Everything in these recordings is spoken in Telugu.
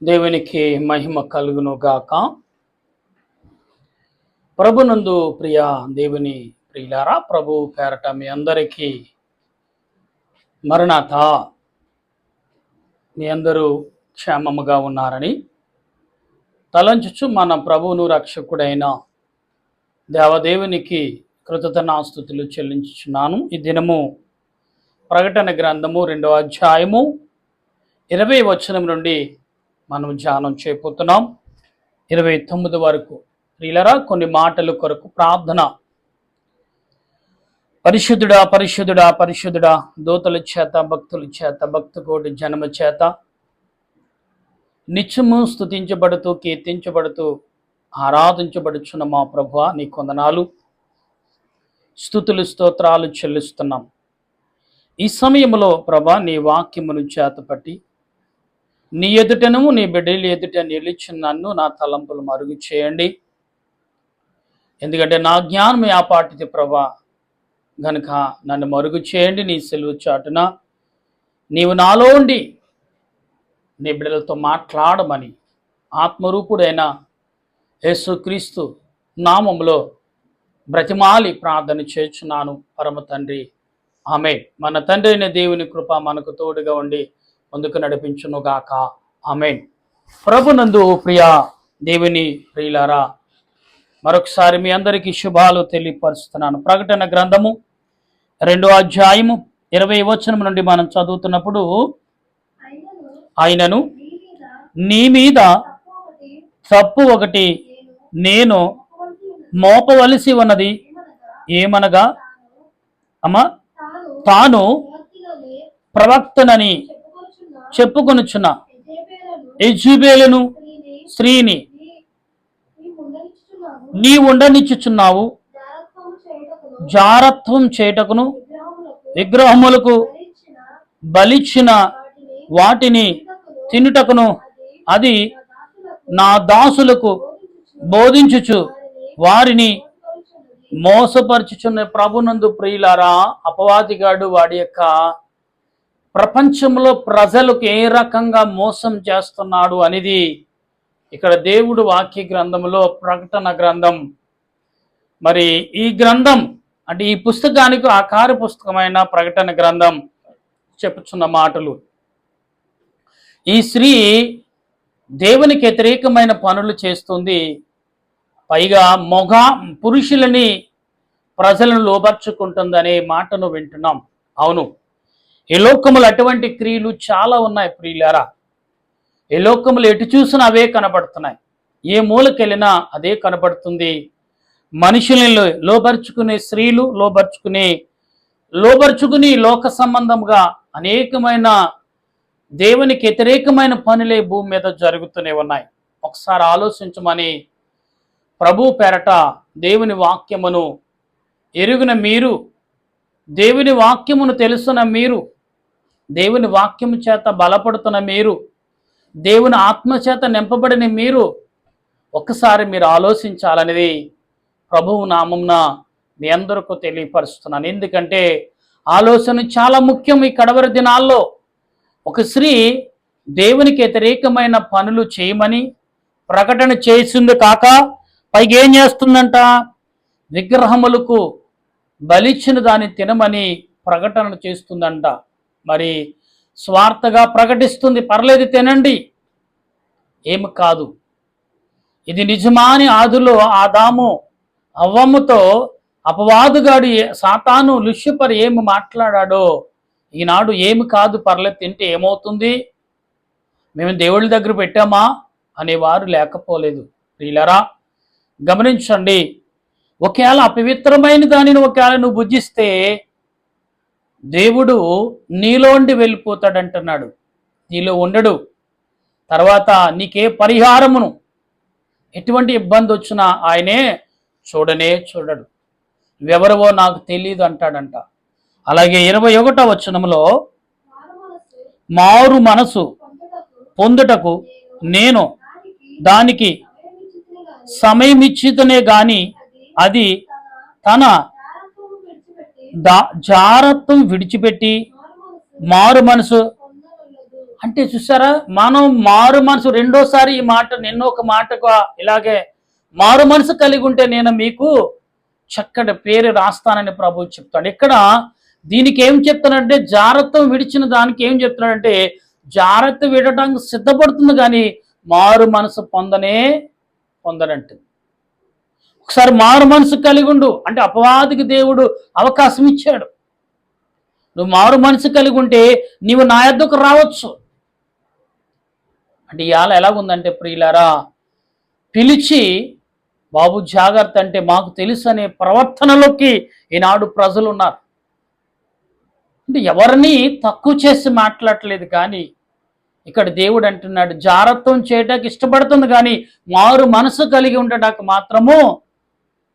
దేవునికి మహిమ కలుగును గాక. ప్రభునందు ప్రియ దేవుని ప్రియులారా, ప్రభు పేరట మీ అందరికీ మరణాత. మీ అందరూ క్షేమముగా ఉన్నారని తలంచుచు మన ప్రభువును రక్షకుడైన దేవదేవునికి కృతజ్ఞతాస్తుతులు చెల్లించుచున్నాను. ఈ దినము ప్రకటన గ్రంథము 2వ అధ్యాయము 20వ వచనం నుండి మనం ధ్యానం చేయబోతున్నాం. 29 వరకు. ప్రియులారా, కొన్ని మాటల కొరకు ప్రార్థన. పరిశుద్ధుడా పరిశుద్ధుడా పరిశుద్ధుడా, దూతల చేత భక్తుల చేత భక్తకోటి జనమ చేత నిత్యము స్తుతించబడుతూ కీర్తించబడుతూ ఆరాధించబడుచున్న మా ప్రభువా, నీ కొందనాలు స్తుతులు స్తోత్రాలు చెల్లిస్తున్నాం. ఈ సమయంలో ప్రభా, నీ వాక్యమును చేతపట్టి నీ ఎదుటను నీ బిడ్డల ఎదుట నిలిచి నన్ను నా తలంపులు మరుగు చేయండి. ఎందుకంటే నా జ్ఞానం యాపాటిది ప్రభా, గనుక నన్ను మరుగు చేయండి. నీ సెలవు చాటున నీవు నాలో ఉండి నీ బిడ్డలతో మాట్లాడమని ఆత్మరూపుడైన యేసుక్రీస్తు నామములో బ్రతిమాలి ప్రార్థన చేస్తున్నాను పరమ తండ్రి, ఆమేన్. మన తండ్రి అయిన దేవుని కృప మనకు తోడుగా ఉండి ముందుకు నడిపించునుగాక, ఆమేన్. ప్రభునందు ప్రియ దేవుని ప్రియులారా, మరొకసారి మీ అందరికీ శుభాలు తెలియపరుస్తున్నాను. ప్రకటన గ్రంథము 2వ అధ్యాయము 20వ వచనం నుండి మనం చదువుతున్నప్పుడు, ఆయనను నీ మీద తప్పు ఒకటి నేను మోపవలసి ఉన్నది, ఏమనగా తాను ప్రవక్తనని చెప్పుకొనుచున్న యెజబెలును స్త్రీని నీ ఉండనిచ్చుచున్నావు. జారత్వం చేయుటకును విగ్రహములకు బలిచ్చిన వాటిని తినుటకును అది నా దాసులకు బోధించుచు వారిని మోసపరచుచున్న. ప్రభునందు ప్రియులారా, అపవాదిగాడు వాడి యొక్క ప్రపంచంలో ప్రజలకు ఏ రకంగా మోసం చేస్తున్నాడు అనేది ఇక్కడ దేవుడు వాక్య గ్రంథంలో, ప్రకటన గ్రంథం, మరి ఈ గ్రంథం అంటే ఈ పుస్తకానికి ఆకార పుస్తకమైన ప్రకటన గ్రంథం చెప్పుచున్న మాటలు. ఈ స్త్రీ దేవునికి వ్యతిరేకమైన పనులు చేస్తుంది, పైగా పురుషులని ప్రజలను లోబర్చుకుంటుందనే మాటను వింటున్నాం. అవును, ఈ లోకములు అటువంటి క్రియలు చాలా ఉన్నాయి ప్రియులారా. ఈ లోకములు ఎటు చూసినా అవే కనబడుతున్నాయి, ఏ మూలకెళ్ళినా అదే కనబడుతుంది. మనుషులను లోబర్చుకునే స్త్రీలు లోబర్చుకుని లోక సంబంధంగా అనేకమైన దేవునికి వ్యతిరేకమైన పనులే భూమి మీద జరుగుతూనే ఉన్నాయి. ఒకసారి ఆలోచించమని ప్రభు పేరట దేవుని వాక్యమును ఎరుగున మీరు, దేవుని వాక్యమును తెలుసున్న మీరు, దేవుని వాక్యము చేత బలపడుతున్న మీరు, దేవుని ఆత్మచేత నింపబడిన మీరు ఒక్కసారి మీరు ఆలోచించాలనేది ప్రభువు నామమున మీ అందరికీ తెలియపరుస్తున్నాను. ఎందుకంటే ఆలోచన చాలా ముఖ్యం. ఈ కడవరి దినాల్లో ఒక స్త్రీ దేవునికి వ్యతిరేకమైన పనులు చేయమని ప్రకటన చేసింది కాక పైగా ఏం చేస్తుందంట, విగ్రహములకు బలిచ్చిన దాన్ని తినమని ప్రకటన చేస్తుందంట. మరి స్వార్థగా ప్రకటిస్తుంది, పర్లేదు తినండి, ఏమి కాదు. ఇది నిజమాని ఆదిలో ఆదాము అవ్వమ్మతో అపవాదుగాడు సాతాను లుసిఫర్ ఏమి మాట్లాడాడో ఈనాడు ఏమి కాదు, పర్లేదు తింటే ఏమవుతుంది, మేము దేవుళ్ళ దగ్గర పెట్టామా అనేవారు లేకపోలేదు. ప్రియులారా, గమనించండి, ఒకవేళ అపవిత్రమైన దానిని ఒకవేళ నువ్వు భుజిస్తే దేవుడు నీలోండి వెళ్ళిపోతాడంటున్నాడు, నీలో ఉండడు. తర్వాత నీకే పరిహారమును, ఎటువంటి ఇబ్బంది వచ్చినా ఆయనే చూడడు. నువ్వెవరవో నాకు తెలియదు అంటాడంట. అలాగే 21వ వచనంలో, మారు మనసు పొందుటకు నేను దానికి సమయమిచ్చితనే గాని అది తన జారత్వం విడిచిపెట్టి మారు మనసు అంటే చూసారా, మనం మారు మనసు, రెండోసారి ఈ మాట నిన్న ఒక మాటగా ఇలాగే మారు మనసు కలిగి ఉంటే నేను మీకు చక్కటి పేరు రాస్తానని ప్రభువు చెప్తాడు. ఇక్కడ దీనికి ఏం చెప్తానంటే, జాగ్రత్త విడిచిన దానికి ఏం చెప్తున్నాడంటే, జాగ్రత్త విడటానికి సిద్ధపడుతుంది కానీ మారు మనసు పొందనంటుంది. ఒకసారి మారు మనసు కలిగి ఉండు అంటే అపవాదికి దేవుడు అవకాశం ఇచ్చాడు. నువ్వు మారు మనసు కలిగి ఉంటే నీవు నా యొద్దకు రావచ్చు. అంటే ఇవాళ ఎలాగుందంటే ప్రియులారా, పిలిచి బాబు జాగ్రత్త అంటే మాకు తెలుసు అనే ప్రవర్తనలోకి ఈనాడు ప్రజలు ఉన్నారు. అంటే ఎవరిని తక్కువ చేసి మాట్లాడట్లేదు, కానీ ఇక్కడ దేవుడు అంటున్నాడు జాగ్రత్తం చేయడానికి ఇష్టపడుతుంది కానీ మారు మనసు కలిగి ఉండటానికి మాత్రము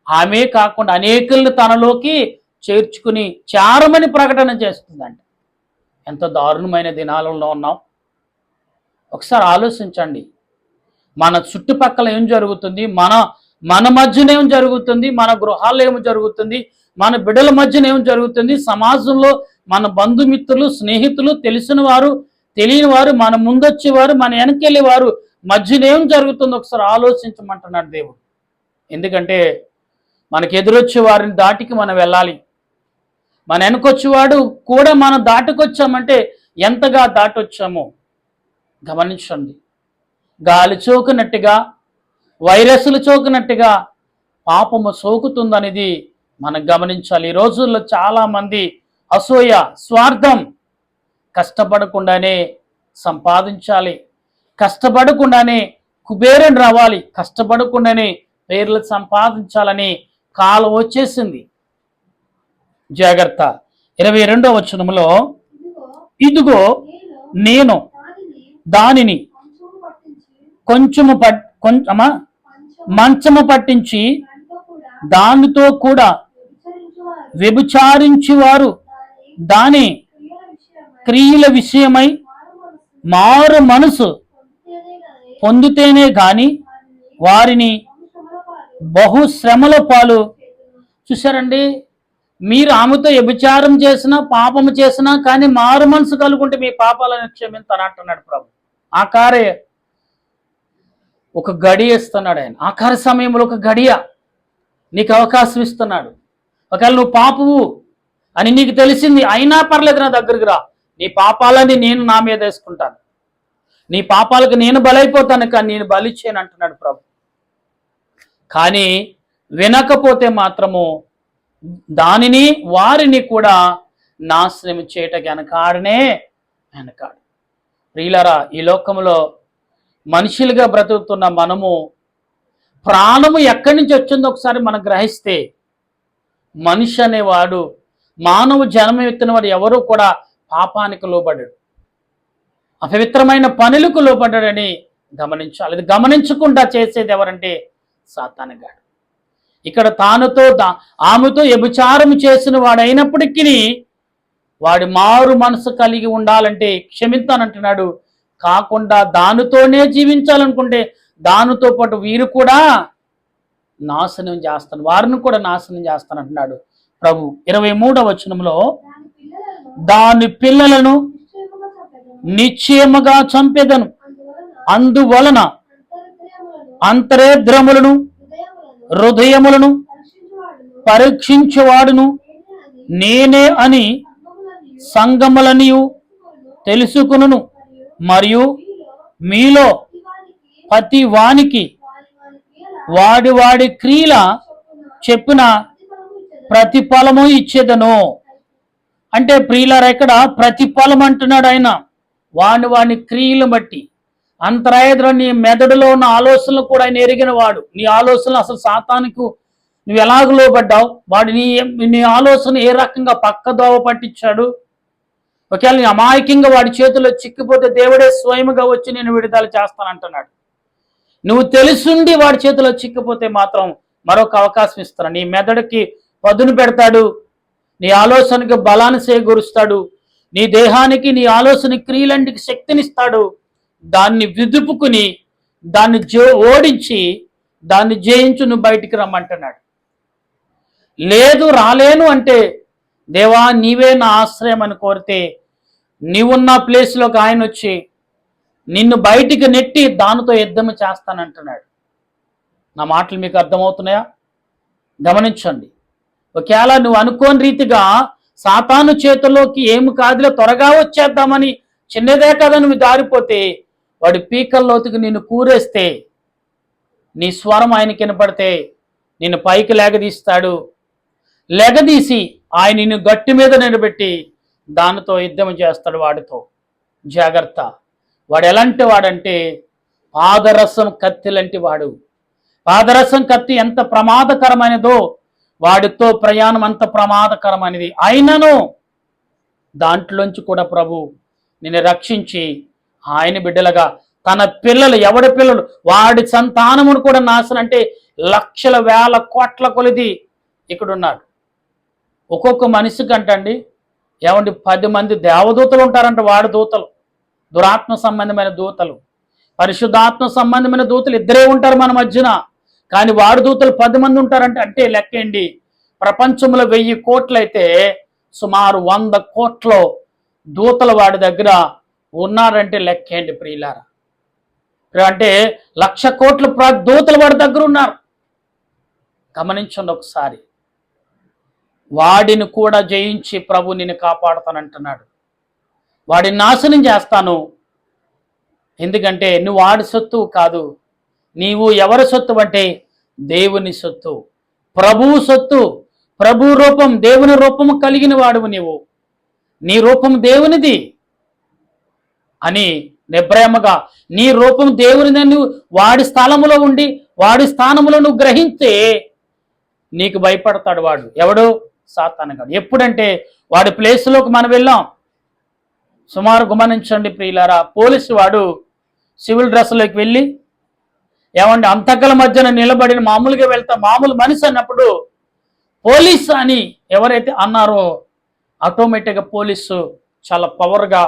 ఆమె కాకుండా అనేకులను తనలోకి చేర్చుకుని చారమని ప్రకటన చేస్తుందంట. ఎంత దారుణమైన దినాలలో ఉన్నాం. ఒకసారి ఆలోచించండి, మన చుట్టుపక్కల ఏం జరుగుతుంది, మన మధ్యన ఏం జరుగుతుంది, మన గృహాల్లో ఏం జరుగుతుంది, మన బిడ్డల మధ్యన ఏం జరుగుతుంది, సమాజంలో మన బంధుమిత్రులు, స్నేహితులు, తెలిసిన వారు, తెలియని వారు, మన ముందొచ్చేవారు, మన వెనకెళ్ళేవారు మధ్యన ఏం జరుగుతుందో ఒకసారి ఆలోచించమంటున్నాడు దేవుడు. ఎందుకంటే మనకు ఎదురొచ్చే వారిని దాటికి మనం వెళ్ళాలి. మన వెనకొచ్చేవాడు కూడా మనం దాటుకొచ్చామంటే ఎంతగా దాటొచ్చామో గమనించండి. గాలి సోకినట్టుగా, వైరస్లు సోకినట్టుగా పాపము సోకుతుందనేది మనం గమనించాలి. ఈ రోజుల్లో చాలామంది అసూయ, స్వార్థం, కష్టపడకుండానే సంపాదించాలి, కష్టపడకుండానే కుబేరం రావాలి, కష్టపడకుండానే పేర్లు సంపాదించాలని కాలం వచ్చేసింది. జాగ్రత్త. 22వ వచనంలో, ఇదిగో నేను దానిని మంచము పట్టించి దానితో కూడా వ్యభిచారించువారు దాని క్రియల విషయమై మారు మనసు పొందితేనే గాని వారిని బహుశ్రమల పాలు. చూసారండి, మీరు ఆమెతో వ్యభిచారం చేసినా, పాపము చేసినా కానీ మారు మనసు కలుగుంటే మీ పాపాలను క్షమించనంటున్నాడు ప్రభు. ఆకారే ఒక గడియ ఇస్తున్నాడు ఆయన. ఆకార సమయంలో ఒక గడియ నీకు అవకాశం ఇస్తున్నాడు. ఒకవేళ నువ్వు పాపవు అని నీకు తెలిసింది అయినా పర్లేదు, నా దగ్గరికి రా, నీ పాపాలని నేను నా మీద వేసుకుంటాను, నీ పాపాలకు నేను బలైపోతాను కానీ నేను బలిచ్చాను అంటున్నాడు ప్రభు. కానీ వినకపోతే మాత్రము దానిని వారిని కూడా నాశనం చేయటకి వెనకాడు. ప్రియులారా, ఈ లోకంలో మనుషులుగా బ్రతుకుతున్న మనము ప్రాణము ఎక్కడి నుంచి వచ్చిందో ఒకసారి మనం గ్రహిస్తే, మనిషి అనేవాడు, మానవ జన్మ ఎత్తిన వాడు ఎవరు కూడా పాపానికి లోబడ్డాడు, అపవిత్రమైన పనులకు లోబడ్డాడని గమనించాలి. ఇది గమనించకుండా చేసేది ఎవరంటే సాతానుగాడు. ఇక్కడ ఆమెతో వ్యభిచారం చేసిన వాడైనప్పటికీ వాడి మారు మనసు కలిగి ఉండాలంటే క్షమించానంటున్నాడు. కాకుండా దానితోనే జీవించాలనుకుంటే దానితో పాటు వీరు కూడా నాశనం చేస్తాను, వారిని కూడా నాశనం చేస్తానంటున్నాడు ప్రభు. 23వ వచనంలో, దాని పిల్లలను నిశ్చయముగా చంపెదను, అందువలన అంతరేద్రములను హృదయములను పరీక్షించువాడును నేనే అని సంగములనియు తెలుసుకును, మరియు మీలో ప్రతి వానికి వాడి క్రియల చెప్పిన ప్రతిఫలము ఇచ్చేదను. అంటే ప్రియులారా, ఇక్కడ ప్రతిఫలం అంటున్నాడు ఆయన. వాని క్రియలను బట్టి, అంతరాయద్ర నీ మెదడులో ఉన్న ఆలోచనలు కూడా ఆయన ఎరిగిన వాడు. నీ ఆలోచనలు అసలు సాతానుకు నువ్వు ఎలాగ లోబడ్డావు, వాడు నీ ఆలోచన ఏ రకంగా పక్కదోవ పట్టించాడు. ఒకవేళ నీ అమాయకంగా వాడి చేతిలో చిక్కిపోతే దేవుడే స్వయముగా వచ్చి నేను విడుదల చేస్తానంటున్నాడు. నువ్వు తెలుసుండి వాడి చేతిలో చిక్కిపోతే మాత్రం మరొక అవకాశం ఇస్తాను. నీ మెదడుకి పదును పెడతాడు, నీ ఆలోచనకి బలాన్ని చేకూరుస్తాడు, నీ దేహానికి నీ ఆలోచన క్రియలంటికి శక్తినిస్తాడు. దాన్ని విదుపుకుని దాన్ని ఓడించి దాన్ని జయించు, నువ్వు బయటికి రమ్మంటున్నాడు. లేదు రాలేను అంటే, దేవా నీవే నా ఆశ్రయం అని కోరితే నీవున్న ప్లేస్లోకి ఆయన వచ్చి నిన్ను బయటికి నెట్టి దానితో యుద్ధం చేస్తానంటున్నాడు. నా మాటలు మీకు అర్థమవుతున్నాయా? గమనించండి. ఒకవేళ నువ్వు అనుకోని రీతిగా సాతాను చేతుల్లోకి ఏమి కాదులే త్వరగా వచ్చేద్దామని చిన్నదే కదా నువ్వు దారిపోతే వాడి పీకల్లోతుకి నిన్ను కూరేస్తే, నీ స్వరం ఆయనకి వినపడితే నిన్ను పైకి లేగదీస్తాడు. లెగదీసి ఆయన నిన్ను గట్టి మీద నిలబెట్టి దానితో యుద్ధం చేస్తాడు వాడితో. జాగ్రత్త. వాడు ఎలాంటి వాడంటే పాదరసం కత్తి లాంటి వాడు. పాదరసం కత్తి ఎంత ప్రమాదకరమైనదో వాడితో ప్రయాణం అంత ప్రమాదకరమైనది. అయినను దాంట్లోంచి కూడా ప్రభు నిన్ను రక్షించి ఆయన బిడ్డలుగా తన పిల్లలు, ఎవడి పిల్లలు, వాడి సంతానమును కూడా నాశనం అంటే లక్షల వేల కోట్ల కొలిది ఇక్కడ ఉన్నాడు. ఒక్కొక్క మనిషికి అంటండి ఏమండి 10 మంది దేవదూతలు ఉంటారంట. వాడి దూతలు, దురాత్మ సంబంధమైన దూతలు, పరిశుద్ధాత్మ సంబంధమైన దూతలు ఇద్దరే ఉంటారు మన మధ్యన. కానీ వాడి దూతలు 10 మంది ఉంటారంటే అంటే లెక్కేండి. ప్రపంచంలో 1000 కోట్లయితే సుమారు 100 కోట్ల దూతలు వాడి దగ్గర ఉన్నారంటే లెక్కేండి ప్రియులారా. అంటే 1,00,000 కోట్ల దూతలు వాడి దగ్గర ఉన్నారు. గమనించండి ఒకసారి. వాడిని కూడా జయించి ప్రభు నిన్ను కాపాడుతానంటున్నాడు. వాడిని నాశనం చేస్తాను. ఎందుకంటే నువ్వు వాడి సొత్తు కాదు. నీవు ఎవరి సొత్తు అంటే దేవుని సొత్తు, ప్రభువు సొత్తు. ప్రభు రూపం, దేవుని రూపము కలిగిన వాడువు నీవు. నీ రూపం దేవునిది అని నిర్భయముగా నీ రూపం దేవునిది నువ్వు వాడి స్థలములో ఉండి వాడి స్థానములో నువ్వు గ్రహించే నీకు భయపడతాడు వాడు. ఎవడు? సాతానుగాడు. ఎప్పుడంటే వాడి ప్లేస్లోకి మనం వెళ్ళాం. సుమారు గమనించండి ప్రియులారా. పోలీసు వాడు సివిల్ డ్రెస్లోకి వెళ్ళి ఏమంటే అంతకల మధ్యన నిలబడిన మామూలుగా వెళ్తా మామూలు మనిషి అన్నప్పుడు పోలీస్ అని ఎవరైతే అన్నారో ఆటోమేటిక్గా పోలీసు చాలా పవర్గా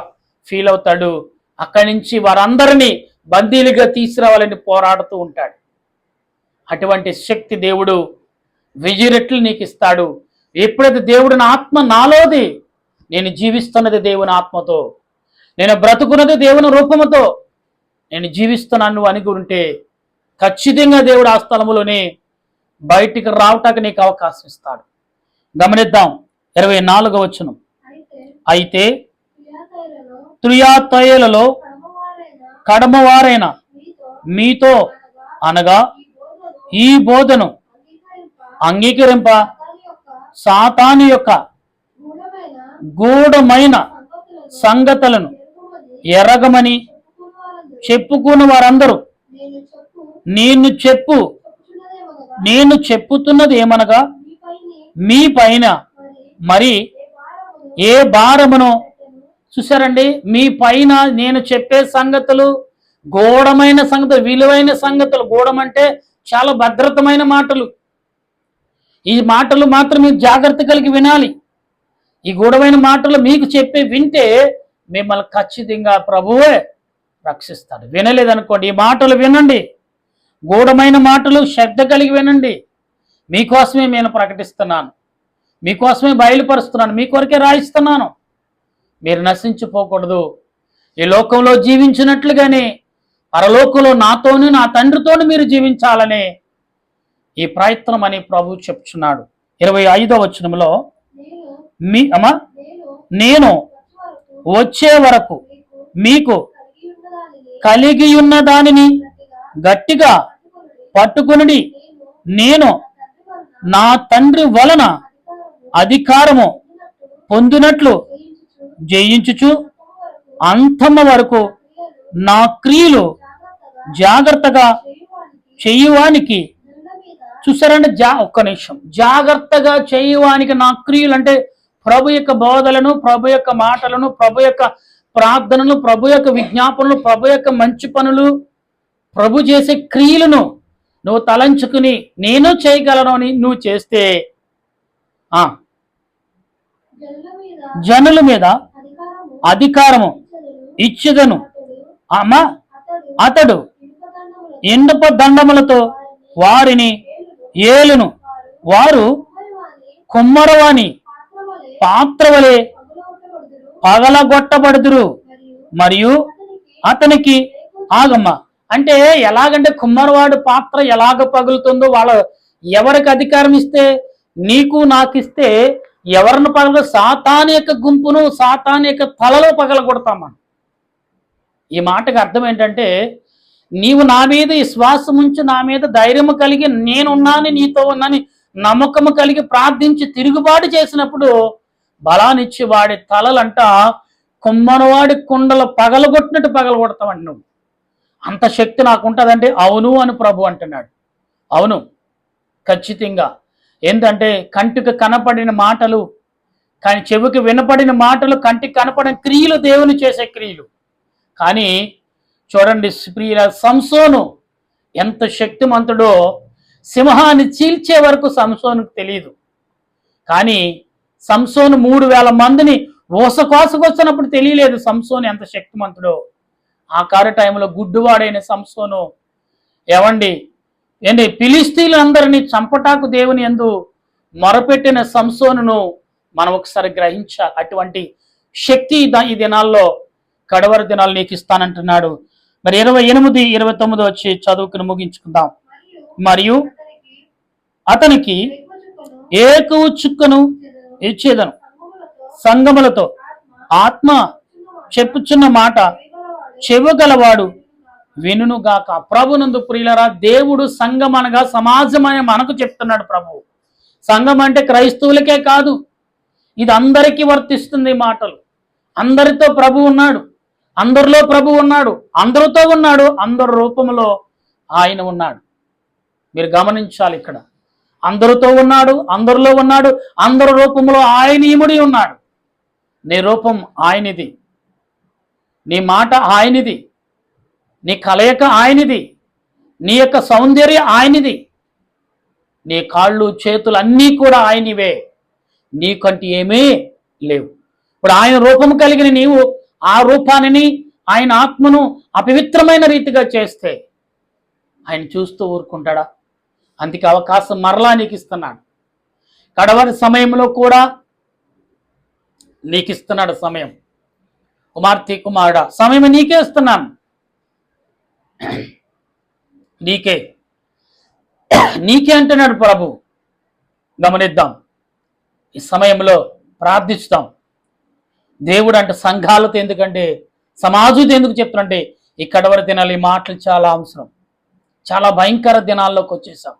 ఫీల్ అవుతాడు. అక్కడి నుంచి వారందరినీ బందీలుగా తీసుకురావాలని పోరాడుతూ ఉంటాడు. అటువంటి శక్తి దేవుడు 1000 రెట్లు నీకు ఇస్తాడు. ఎప్పుడైతే దేవుడు నా ఆత్మ నాలోది, నేను జీవిస్తున్నది దేవుని ఆత్మతో, నేను బ్రతుకున్నది దేవుని రూపముతో నేను జీవిస్తున్నాను నువ్వు అనుకుంటే ఖచ్చితంగా దేవుడు ఆ స్థలములోనే బయటికి రావటానికి నీకు అవకాశం ఇస్తాడు. గమనిద్దాం 24వ వచనం. అయితే తుయాతైలలో కడమవారైన మీతో అనగా ఈ బోధను అంగీకరింప సాతాను యొక్క గూఢమైన సంగతులను ఎరగమని చెప్పుకున్న వారందరూ నేను చెప్పుతున్నది ఏమనగా మీ పైన మరి ఏ భారమును. చూసారండి, మీ పైన నేను చెప్పే సంగతులు గూఢమైన సంగతులు, విలువైన సంగతులు. గూఢం అంటే చాలా భద్రతమైన మాటలు. ఈ మాటలు మాత్రం మీరు జాగ్రత్త కలిగి వినాలి. ఈ గూఢమైన మాటలు మీకు చెప్పి వింటే మిమ్మల్ని ఖచ్చితంగా ప్రభువే రక్షిస్తాడు. వినలేదనుకోండి, ఈ మాటలు వినండి. గూఢమైన మాటలు శ్రద్ధ కలిగి వినండి. మీకోసమే నేను ప్రకటిస్తున్నాను, మీకోసమే బయలుపరుస్తున్నాను, మీ కొరకే రాయిస్తున్నాను. మీరు నశించిపోకూడదు. ఈ లోకంలో జీవించినట్లుగానే పరలోకంలో నాతోను నా తండ్రితోను మీరు జీవించాలనే ఈ ప్రయత్నం అని ప్రభు చెప్తున్నాడు. 25వ వచనంలో నేను వచ్చే వరకు మీకు కలిగి ఉన్న దానిని గట్టిగా పట్టుకుని నేను నా తండ్రి వలన అధికారము పొందినట్లు జయించుచు అంతమ వరకు నా క్రియలు జాగ్రత్తగా చేయువానికి. చూసారంటే ఒక్క నిమిషం, జాగ్రత్తగా చేయువానికి నా క్రియలు అంటే ప్రభు యొక్క బోధలను, ప్రభు యొక్క మాటలను, ప్రభు యొక్క ప్రార్థనలు, ప్రభు యొక్క విజ్ఞాపనలు, ప్రభు యొక్క మంచి పనులు, ప్రభు చేసే క్రియలను నువ్వు తలంచుకుని నేను చేయగలను అని నువ్వు చేస్తే జనుల మీద అధికారము ఇచ్చెదను. అతడు ఇనుప దండములతో వారిని ఏలును. వారు కుమ్మరవాని పాత్ర వలె పగలగొట్టబడుదురు. మరియు అతనికి ఆగమ్మా అంటే ఎలాగంటే కుమ్మరివాడు పాత్ర ఎలాగ పగులుతుందో వాళ్ళ ఎవరికి అధికారం ఇస్తే నీకు నాకు ఇస్తే ఎవరిని పగల సాతాను యొక్క గుంపును సాతాను యొక్క తలలో పగలగొడతాం మనం. ఈ మాటకు అర్థం ఏంటంటే నీవు నా మీద విశ్వాసం ఉంచి నా మీద ధైర్యము కలిగి నేనున్నాను నీతో ఉన్నాను నమ్మకము కలిగి ప్రార్థించి తిరుగుబాటు చేసినప్పుడు బలాన్నిచ్చి వాడి తలలంట కుమ్మనవాడి కుండలు పగలగొట్టినట్టు పగలగొడతామండి నువ్వు. అంత శక్తి నాకు ఉంటుందంటే అవును అని ప్రభు అంటున్నాడు. అవును ఖచ్చితంగా. ఏంటంటే కంటికి కనపడిన మాటలు కానీ చెవికి వినపడిన మాటలు కంటికి కనపడిన క్రియలు దేవుని చేసే క్రియలు. కానీ చూడండి ప్రియుల సంసోను ఎంత శక్తిమంతుడో సింహాన్ని చీల్చే వరకు సంసోనుకు తెలియదు. కానీ సంసోను 3000 మందిని ఊసకోసకొచ్చినప్పుడు తెలియలేదు సంసోను ఎంత శక్తిమంతుడో. ఆ కారు టైంలో గుడ్డువాడైన సంసోను ఏంటి ఫిలిస్తీన్లందరినీ చంపటాకు దేవుని యందు మొరపెట్టిన సంసోనును మనం ఒకసారి గ్రహించాలి. అటువంటి శక్తి ఈ దినాల్లో కడవరి దినాలు నీకు ఇస్తానంటున్నాడు. మరి 28, 29 వచ్చి చదువుకుని ముగించుకుందాం. మరియు అతనికి ఏకవు చుక్కను ఇచ్చేదను సంగములతో ఆత్మ చెప్పుచున్న మాట చెవగలవాడు వినుగాక. ప్రభునందు ప్రియులరా, దేవుడు సంఘం అనగా సమాజం అని మనకు చెప్తున్నాడు ప్రభు. సంఘం అంటే క్రైస్తవులకే కాదు, ఇది అందరికీ వర్తిస్తుంది. మాటలు అందరితో ప్రభు ఉన్నాడు, అందరిలో ప్రభు ఉన్నాడు, అందరితో ఉన్నాడు, అందరి రూపంలో ఆయన ఉన్నాడు. మీరు గమనించాలి, ఇక్కడ అందరితో ఉన్నాడు, అందరిలో ఉన్నాడు, అందరి రూపంలో ఆయన ఇముడి ఉన్నాడు. నీ రూపం ఆయనది, నీ మాట ఆయనది, నీ కలయిక ఆయనది, నీ యొక్క సౌందర్యం ఆయనది, నీ కాళ్ళు చేతులు అన్నీ కూడా ఆయనవే, నీకంటే ఏమీ లేవు. ఇప్పుడు ఆయన రూపం కలిగిన నీవు ఆ రూపాన్ని ఆయన ఆత్మను అపవిత్రమైన రీతిగా చేస్తే ఆయన చూస్తూ ఊరుకుంటాడా? అందుకే అవకాశం మరలా నీకు ఇస్తున్నాడు. కడవరి సమయంలో కూడా నీకు ఇస్తున్నాడు సమయం. కుమార్తె కుమారుడా, సమయం నీకే ఇస్తున్నాను, నీకే అంటున్నాడు ప్రభు. గమనిద్దాం, ఈ సమయంలో ప్రార్థిస్తాం. దేవుడు అంటే సంఘాలతో ఎందుకంటే సమాజంతో ఎందుకు చెప్తున్నంటే ఈ కడవరి దినాలు ఈ మాటలు చాలా అవసరం. చాలా భయంకర దినాల్లోకి వచ్చేసాం.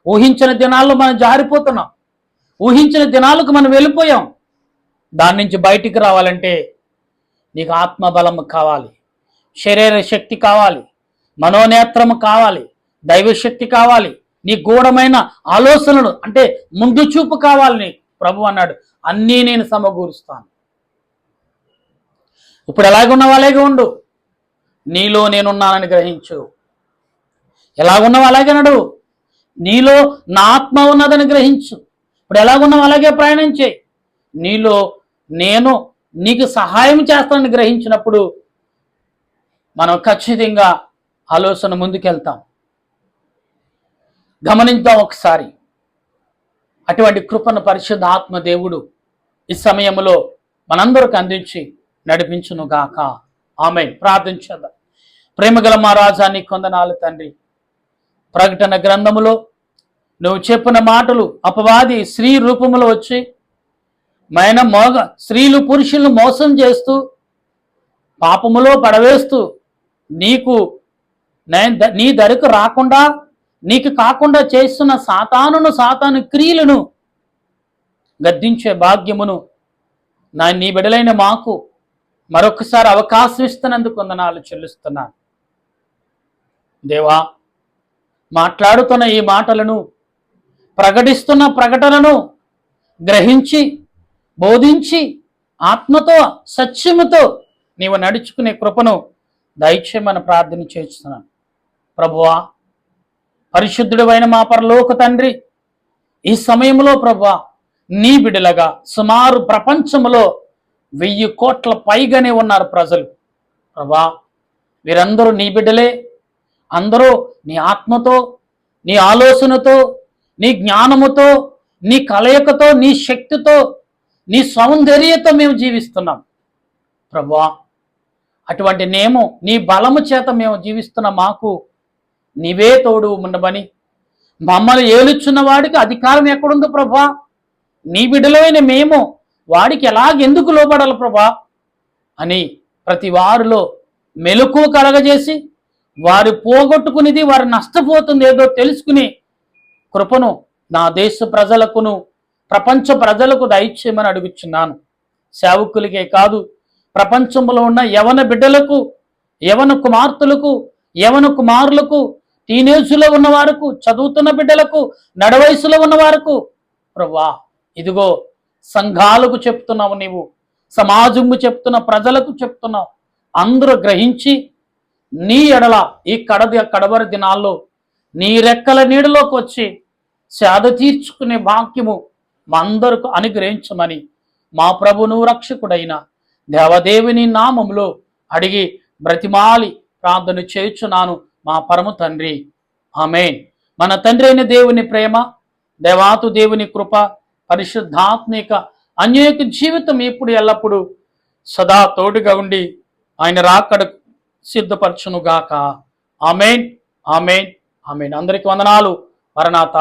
ఊహించిన దినాల్లో మనం జారిపోతున్నాం, ఊహించిన దినాలకు మనం వెళ్ళిపోయాం. దాని నుంచి బయటికి రావాలంటే నీకు ఆత్మబలం కావాలి, శరీర శక్తి కావాలి, మనోనేత్రము కావాలి, దైవశక్తి కావాలి, నీ గూఢమైన ఆలోచనలు అంటే ముందు చూపు కావాలి నీకు. ప్రభు అన్నాడు, అన్నీ నేను సమకూరుస్తాను. ఇప్పుడు ఎలాగున్నావు అలాగే ఉండు, నీలో నేనున్నానని గ్రహించు. ఎలాగున్నావు అలాగే నడు, నీలో నా ఆత్మ ఉన్నదని గ్రహించు. ఇప్పుడు ఎలాగున్నావు అలాగే ప్రయాణం చేయి. నీలో నేను నీకు సహాయం చేస్తానని గ్రహించినప్పుడు మనం ఖచ్చితంగా ఆలోచన ముందుకెళ్తాం. గమనిద్దాం ఒకసారి. అటువంటి కృపను పరిశుద్ధ ఆత్మ దేవుడు ఈ సమయంలో మనందరికి అందించి నడిపించునుగాక. ఆమేన్. ప్రార్థించేద్దాం. ప్రేమగల మా రాజా, నీ కొందనాలు తండ్రి. ప్రకటన గ్రంథములో నువ్వు చెప్పిన మాటలు అపవాది స్త్రీ రూపంలో వచ్చి స్త్రీలు పురుషులను మోసం చేస్తూ పాపములో పడవేస్తూ నీ దరికి రాకుండా నీకు కాకుండా చేస్తున్న సాతాను క్రియలను గద్దించే భాగ్యమును నీ బిడలైన మాకు మరొకసారి అవకాశం ఇస్తున్నందుకు వందనాలు చెల్లిస్తున్నాను. దేవా, మాట్లాడుతున్న ఈ మాటలను ప్రకటిస్తున్న ప్రకటనను గ్రహించి బోధించి ఆత్మతో సత్యముతో నీవు నడుచుకునే కృపను దయచేయమని ప్రార్థన చేస్తున్నాను. ప్రభువా, పరిశుద్ధుడైన మా పరలోక తండ్రి, ఈ సమయంలో ప్రభువా నీ బిడ్డలుగా సుమారు ప్రపంచంలో 1000 కోట్ల పైగానే ఉన్నారు ప్రజలు. ప్రభువా, వీరందరూ నీ బిడ్డలే. అందరూ నీ ఆత్మతో, నీ ఆలోచనతో, నీ జ్ఞానముతో, నీ కలయికతో, నీ శక్తితో, నీ సౌందర్యతో మేము జీవిస్తున్నాం. ప్రభువా, అటువంటి నేము నీ బలము చేత మేము జీవిస్తున్న మాకు నీవే తోడు ఉండమని, మమ్మల్ని ఏలుచున్న వాడికి అధికారం ఎక్కడుంది ప్రభా? నీ బిడ్డలైన మేము వాడికి ఎలాగెందుకు లోబడాలి ప్రభా అని ప్రతి వారిలో మెలకువ కలగజేసి, వారు పోగొట్టుకునేది వారు నష్టపోతుంది ఏదో తెలుసుకుని కృపను నా దేశ ప్రజలకును ప్రపంచ ప్రజలకు దయచేయమని అడుగుచున్నాను. సేవకులకే కాదు, ప్రపంచంలో ఉన్న యవన బిడ్డలకు, యవన కుమార్తెలకు, యవన కుమారులకు, టీనేజ్లో ఉన్న వారికి, చదువుతున్న బిడ్డలకు, నడవయసులో ఉన్న వారికి ప్రభువా ఇదిగో సంఘాలకు చెప్తున్నావు, నీవు సమాజము చెప్తున్న ప్రజలకు చెప్తున్నావు. అందరూ గ్రహించి నీ ఎడల ఈ కడవరి దినాల్లో నీ రెక్కల నీడలోకి వచ్చి సేద తీర్చుకునే భాగ్యము మా అందరకు అనుగ్రహించమని మా ప్రభును రక్షకుడైన దేవదేవుని నామములో అడిగి బ్రతిమాలి ప్రార్థన చేయుచున్నాను మా పరమ తండ్రి, ఆమేన్. మన తండ్రి అయిన దేవుని ప్రేమ, దేవాతు దేవుని కృప, పరిశుద్ధాత్మిక అన్యోన్య జీవితం ఇప్పుడు ఎల్లప్పుడూ సదా తోడుగా ఉండి ఆయన రాకడకు సిద్ధపరచునుగాక. ఆమేన్, ఆమేన్, ఆమేన్. అందరికీ వందనాలు. మరణాత.